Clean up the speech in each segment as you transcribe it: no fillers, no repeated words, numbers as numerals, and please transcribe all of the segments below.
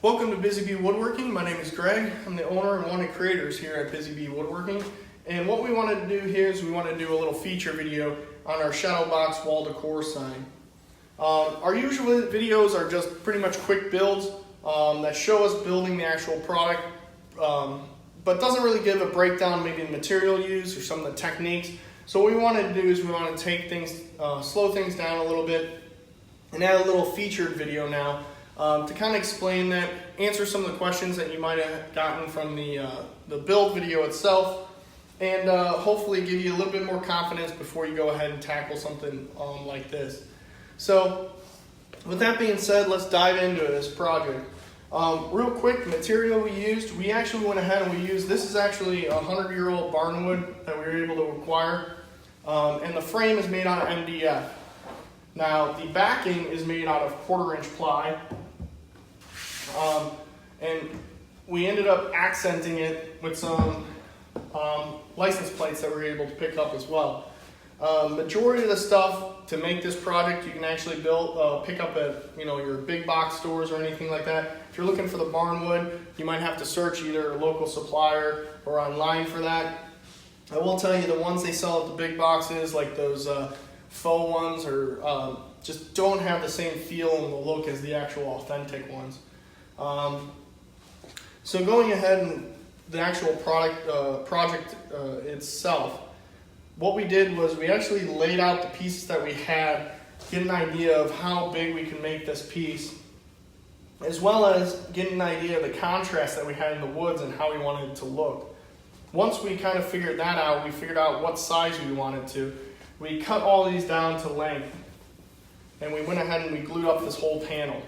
Welcome to Busy Bee Woodworking. My name is Greg. I'm the owner and one of the creators here at Busy Bee Woodworking. And what we wanted to do here is we want to do a little feature video on our shadow box wall decor sign. Our usual videos are just pretty much quick builds that show us building the actual product, but doesn't really give a breakdown, maybe the material used or some of the techniques. So what we want to do is we want to take things, slow things down a little bit, and add a little featured video now to kind of explain that, answer some of the questions that you might have gotten from the build video itself, and hopefully give you a little bit more confidence before you go ahead and tackle something like this. So with that being said, let's dive into this project. Real quick, material we used, we actually went ahead and we used, this is actually a 100-year-old barnwood that we were able to acquire, and the frame is made out of MDF. Now the backing is made out of 1/4-inch ply, and we ended up accenting it with some license plates that we were able to pick up as well. Majority of the stuff to make this project you can actually pick up at your big box stores or anything like that. If you're looking for the barnwood, you might have to search either a local supplier or online for that. I will tell you the ones they sell at the big boxes, like those faux ones, or just don't have the same feel and the look as the actual authentic ones. So going ahead and the actual project itself, what we did was we actually laid out the pieces that we had, get an idea of how big we can make this piece, as well as get an idea of the contrast that we had in the woods and how we wanted it to look. Once we kind of figured that out, we figured out what size we wanted to. We cut all these down to length, and we went ahead and we glued up this whole panel.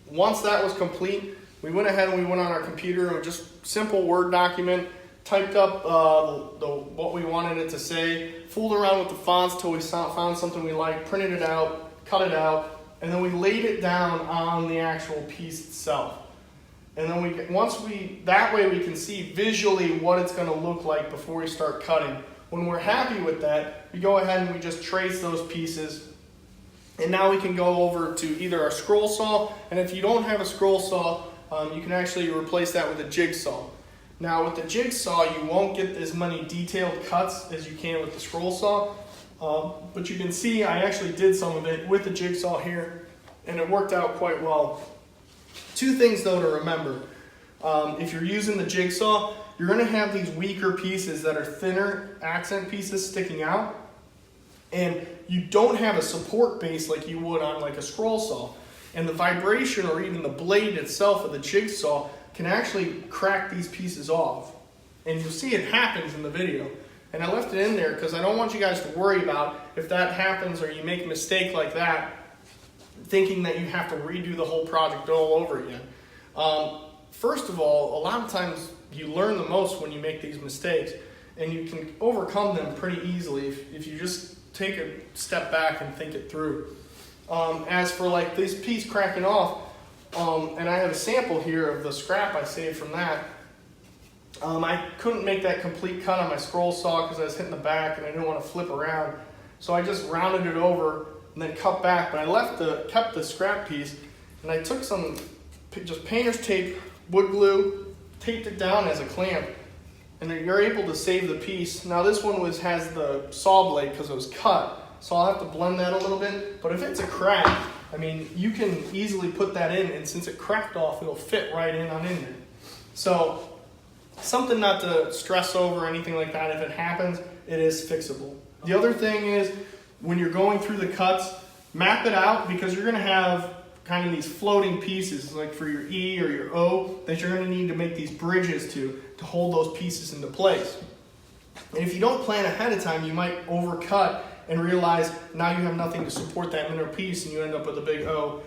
Once that was complete, we went ahead and we went on our computer and just simple Word document, typed up what we wanted it to say, fooled around with the fonts till we found something we liked, printed it out, cut it out, and then we laid it down on the actual piece itself. And then that way we can see visually what it's going to look like before we start cutting. When we're happy with that, we go ahead and we just trace those pieces. And now we can go over to either our scroll saw, and if you don't have a scroll saw, you can actually replace that with a jigsaw. Now with the jigsaw, you won't get as many detailed cuts as you can with the scroll saw, but you can see I actually did some of it with the jigsaw here, and it worked out quite well. Two things though to remember. If you're using the jigsaw, you're going to have these weaker pieces that are thinner accent pieces sticking out, and you don't have a support base like you would on like a scroll saw. And the vibration or even the blade itself of the jigsaw can actually crack these pieces off. And you'll see it happens in the video. And I left it in there because I don't want you guys to worry about if that happens or you make a mistake like that, thinking that you have to redo the whole project all over again. First of all, a lot of times you learn the most when you make these mistakes, and you can overcome them pretty easily if you just take a step back and think it through. As for like this piece cracking off, and I have a sample here of the scrap I saved from that. I couldn't make that complete cut on my scroll saw because I was hitting the back and I didn't want to flip around. So I just rounded it over and then cut back, but I kept the scrap piece, and I took some just painter's tape, wood glue, taped it down as a clamp, and then you're able to save the piece. Now this one has the saw blade because it was cut, so I'll have to blend that a little bit, but if it's a crack, I mean, you can easily put that in, and since it cracked off, it'll fit right in there. So something not to stress over or anything like that. If it happens, it is fixable. The other thing is, when you're going through the cuts, map it out, because you're going to have kind of these floating pieces, like for your E or your O, that you're going to need to make these bridges to hold those pieces into place. And if you don't plan ahead of time, you might overcut and realize now you have nothing to support that middle piece, and you end up with a big O.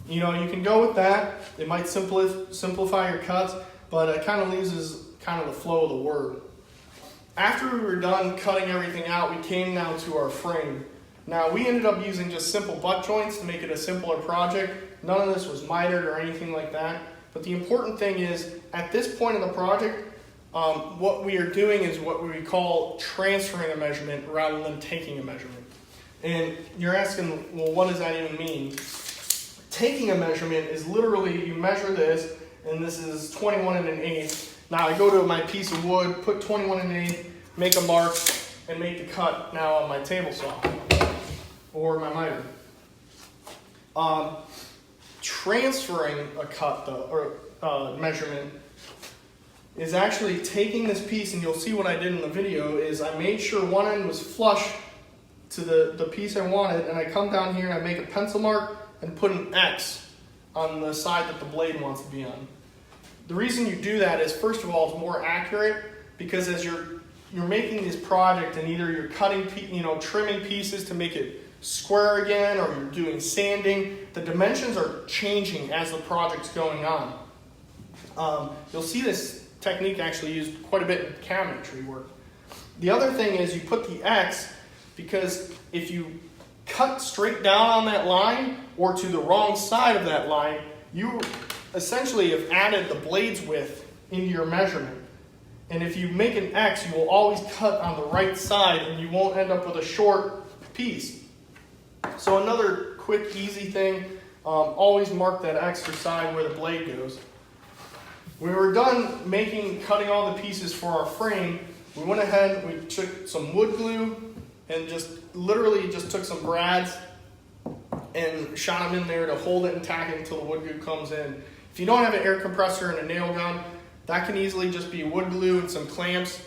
You can go with that. It might simplify your cuts, but it kind of loses kind of the flow of the word. After we were done cutting everything out, we came now to our frame. Now we ended up using just simple butt joints to make it a simpler project. None of this was mitered or anything like that. But the important thing is, at this point in the project, what we are doing is what we call transferring a measurement rather than taking a measurement. And you're asking, well, what does that even mean? taking a measurement is literally you measure this, and this is 21 1/8. Now I go to my piece of wood, put 21 1/8, make a mark, and make the cut now on my table saw or my miter. Transferring a cut though, or measurement, is actually taking this piece, and you'll see what I did in the video, is I made sure one end was flush to the piece I wanted, and I come down here and I make a pencil mark and put an X on the side that the blade wants to be on. The reason you do that is, first of all, it's more accurate, because as you're making this project and either you're cutting, trimming pieces to make it square again, or you're doing sanding, the dimensions are changing as the project's going on. You'll see this technique actually used quite a bit in cabinetry work. The other thing is you put the X, because if you cut straight down on that line or to the wrong side of that line, you essentially have added the blade's width into your measurement. And if you make an X, you will always cut on the right side and you won't end up with a short piece. So another quick, easy thing, always mark that extra side where the blade goes. When we were done cutting all the pieces for our frame, we went ahead, we took some wood glue and literally took some brads and shot them in there to hold it and tack it until the wood glue comes in. If you don't have an air compressor and a nail gun, that can easily just be wood glue and some clamps.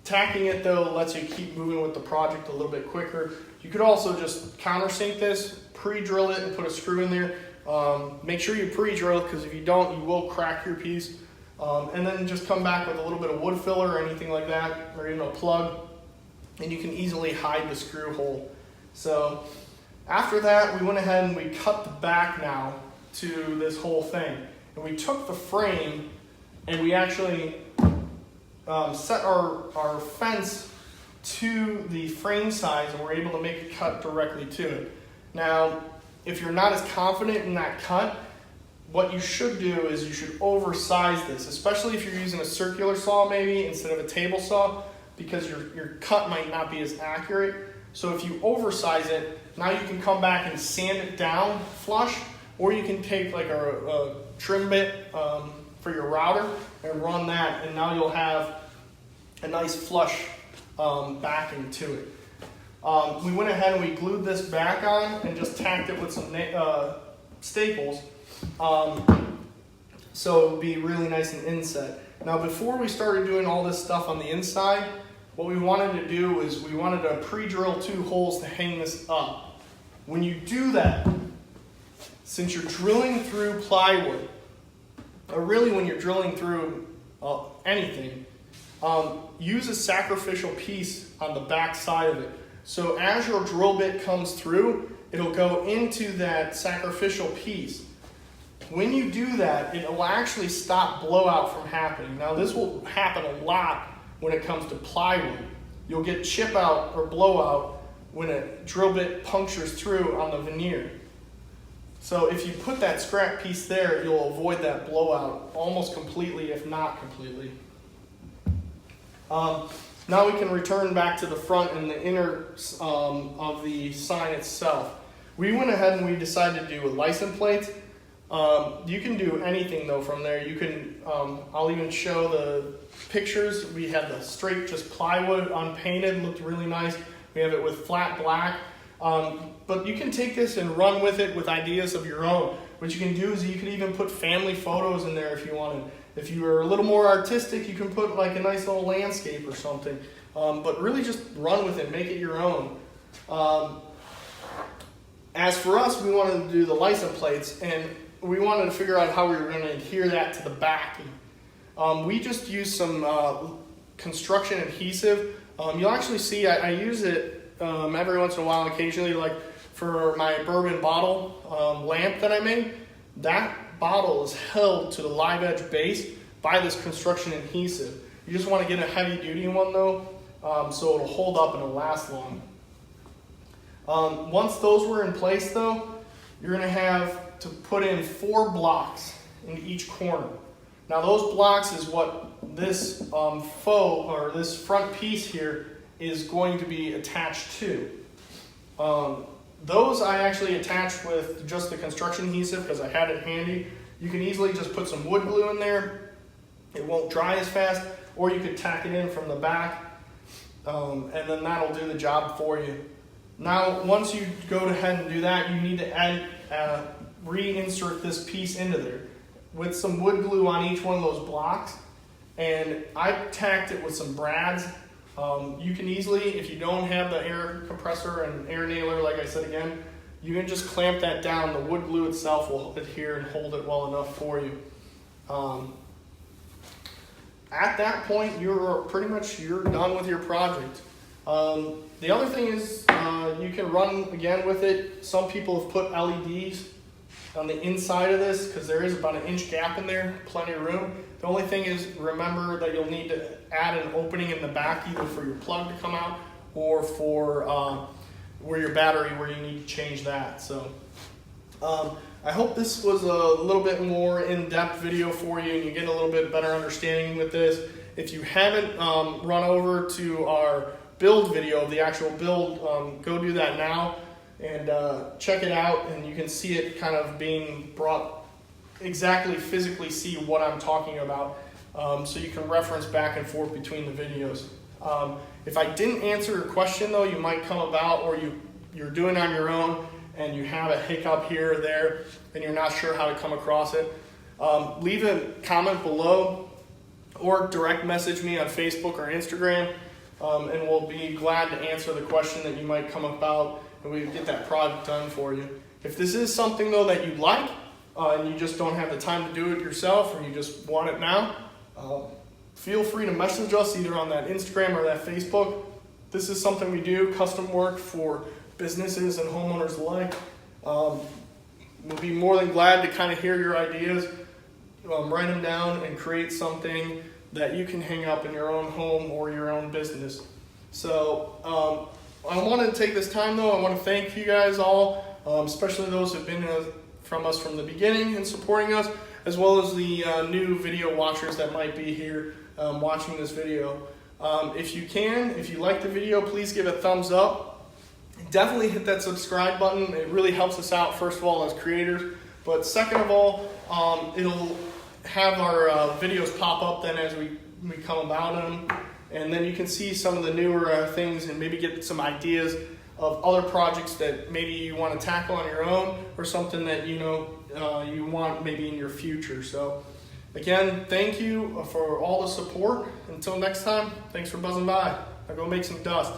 Tacking it though lets you keep moving with the project a little bit quicker. You could also just countersink this, pre-drill it and put a screw in there. Make sure you pre-drill, because if you don't, you will crack your piece. And then just come back with a little bit of wood filler or anything like that, or even a plug, and you can easily hide the screw hole. So after that, we went ahead and we cut the back now to this whole thing. And we took the frame and we actually set our fence to the frame size, and we're able to make a cut directly to it. Now, if you're not as confident in that cut, what you should do is you should oversize this, especially if you're using a circular saw maybe instead of a table saw, because your cut might not be as accurate. So if you oversize it, now you can come back and sand it down flush, or you can take like a trim bit for your router and run that, and now you'll have a nice flush backing to it. We went ahead and we glued this back on and just tacked it with some staples, so it would be really nice and inset. Now before we started doing all this stuff on the inside, what we wanted to do is we wanted to pre-drill 2 holes to hang this up. When you do that, since you're drilling through plywood, or really when you're drilling through anything, use a sacrificial piece on the back side of it. So as your drill bit comes through, it'll go into that sacrificial piece. When you do that, it will actually stop blowout from happening. Now this will happen a lot when it comes to plywood. You'll get chip out or blowout when a drill bit punctures through on the veneer. So if you put that scrap piece there, you'll avoid that blowout almost completely, if not completely. Now we can return back to the front and the inner of the sign itself. We went ahead and we decided to do a license plate. You can do anything though from there. You can, I'll even show the pictures. We had the straight just plywood unpainted, looked really nice. We have it with flat black. But you can take this and run with it with ideas of your own. What you can do is you can even put family photos in there if you wanted. If you are a little more artistic, you can put like a nice little landscape or something. But really just run with it, make it your own. As for us, we wanted to do the license plates, and we wanted to figure out how we were going to adhere that to the backing. We just used some construction adhesive. You'll actually see I use it every once in a while, occasionally, like for my bourbon bottle lamp that I made. That bottle is held to the live edge base by this construction adhesive. You just want to get a heavy duty one though, so it'll hold up and it'll last long. Once those were in place though, you're going to have to put in 4 blocks in each corner. Now those blocks is what this faux, or this front piece here, is going to be attached to. Those I actually attached with just the construction adhesive because I had it handy. You can easily just put some wood glue in there. It won't dry as fast, or you could tack it in from the back, and then that'll do the job for you. Now, once you go ahead and do that, you need to reinsert this piece into there with some wood glue on each one of those blocks. And I tacked it with some brads. You can easily, if you don't have the air compressor and air nailer, like I said again, you can just clamp that down. The wood glue itself will adhere and hold it well enough for you. At that point, you're done with your project. The other thing is you can run again with it. Some people have put LEDs on the inside of this because there is about an inch gap in there, plenty of room. The only thing is, remember that you'll need to add an opening in the back either for your plug to come out or for where your battery, where you need to change that. So I hope this was a little bit more in-depth video for you and you get a little bit better understanding with this. If you haven't run over to our build video of the actual build, go do that now and check it out, and you can see it kind of being brought exactly physically see what I'm talking about, so you can reference back and forth between the videos. If I didn't answer your question though, you might come about, or you're doing on your own and you have a hiccup here or there and you're not sure how to come across it, leave a comment below or direct message me on Facebook or Instagram, and we'll be glad to answer the question that you might come about, and we get that project done for you. If this is something though that you like, and you just don't have the time to do it yourself, or you just want it now, feel free to message us either on that Instagram or that Facebook. This is something we do, custom work for businesses and homeowners alike. We'll be more than glad to kind of hear your ideas, write them down, and create something that you can hang up in your own home or your own business. So I want to take this time though, I want to thank you guys all, especially those who have been from us from the beginning and supporting us, as well as the new video watchers that might be here watching this video. If you like the video, please give it a thumbs up. Definitely hit that subscribe button. It really helps us out, first of all, as creators, but second of all, it'll have our videos pop up then as we come about them, and then you can see some of the newer things and maybe get some ideas of other projects that maybe you want to tackle on your own, or something that you want maybe in your future. So again, thank you for all the support. Until next time, thanks for buzzing by. I'll go make some dust.